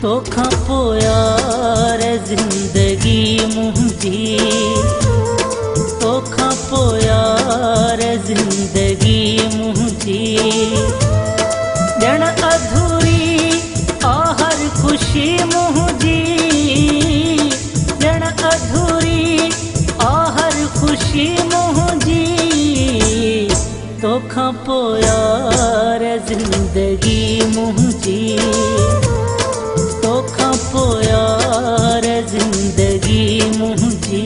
तोखा पोयार जिंदगी मुंहिंजी, तोखा पोयार जिंदगी मुंहिंजी, ॼण अधूरी आहर खुशी मुंहिंजी, ॼण अधूरी आहर खुशी मुंहिंजी, तोखा पोयार जिंदगी मुंहिंजी, तोखा पोयार जिंदगी मुंहिंजी,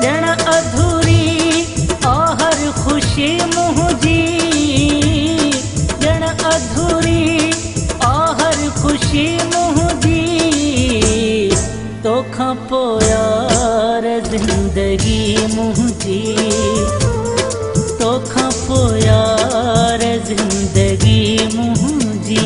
ॼण अधूरी आहर खुशी मुंहिंजी, ॼण अधूरी आहर खुशी मुंहिंजी, तोखा पोयार जिंदगी मुंहिंजी, तोखा पोयार जिंदगी मुंहिंजी।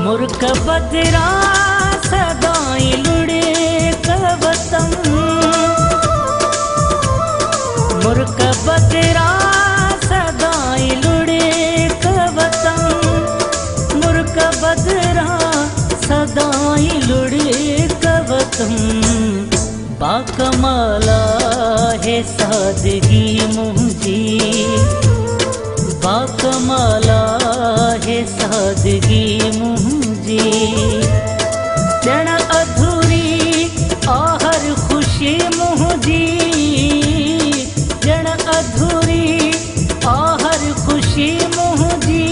मुर्क बदरा सदाई लुड़े कवतम, मुर्क बदरा सदाई लुड़े कवतम, मुर्क बदरा सदाई लुड़े कवतम, बाकमाला है सादगी मुंहिंजी, बाकमाला है सादगी मुंहिंजी, ॼण अधूरी आहर खुशी मुंहिंजी, ॼण अधूरी आहर खुशी मुंहिंजी,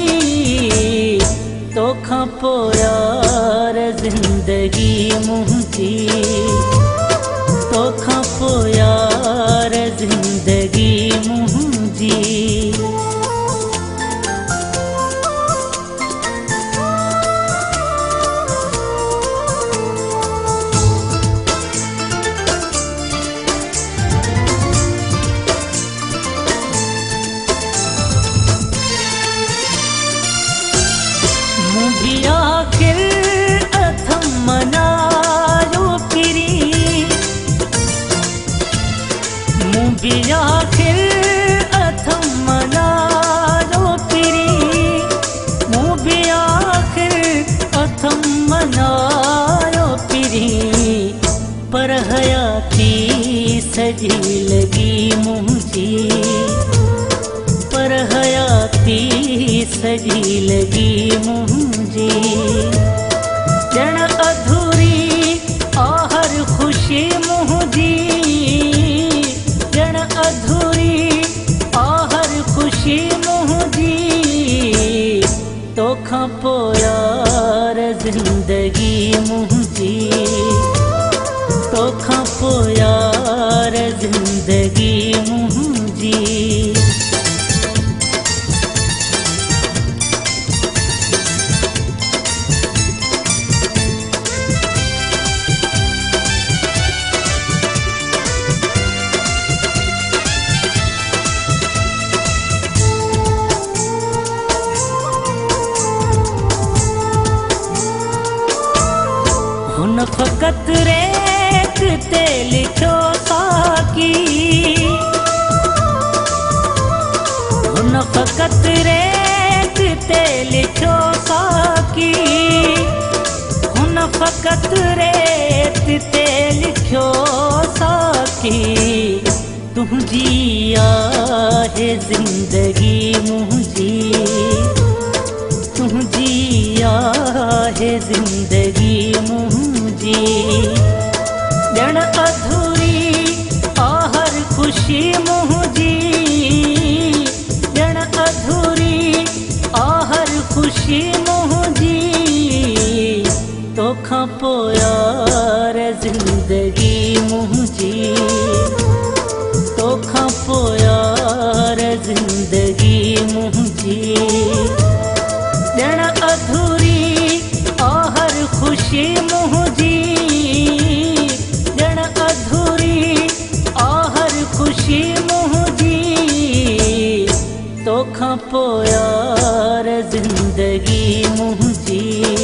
तोखा पोयार जिंदगी मुंहिंजी, तोखा पोयार जिंदगी मुंहिंजी। मुंहिंजी आखिर अथम मनायो किरी, मुंहिंजी आखिर अथम मनायो किरी, मुंहिंजी आखिर अथम मनायो किरी, पर हयाती सजी लगी मुंहिंजी, पर हयाती सजी लगी मुंहिंजी, ॼण अधूरी आहर खुशी मुंहिंजी, ॼण अधूरी आहर खुशी मुंहिंजी, तोखा पोयार जिंदगी मुंहिंजी, तोखा पोयार जिंदगी मुंहिंजी। हुन फ़क़त रेत ते लिखियो साकी, हुन फ़क़त रेत ते लिखियो साकी, हुन फ़क़त रेत ते लिखियो साकी, तुंहिंजी आहे ज़िंदगी मुंहिंजी, तुंहिंजी आहे ज़िंदगी मुंहिंजी, ॼण अधूरी आहर खुशी मुंहिंजी, ॼण अधूरी आहर खुशी मुंहिंजी, तोखा पोयार जिंदगी मुंहिंजी, तोखा पोयार जिंदगी मुंहिंजी, ॼण अधूरी आहर खुशी मुंहिंजी, ॼण अधूरी आहर खुशी मुंहिंजी। पोयार ज़िंदगी मुंहिंजी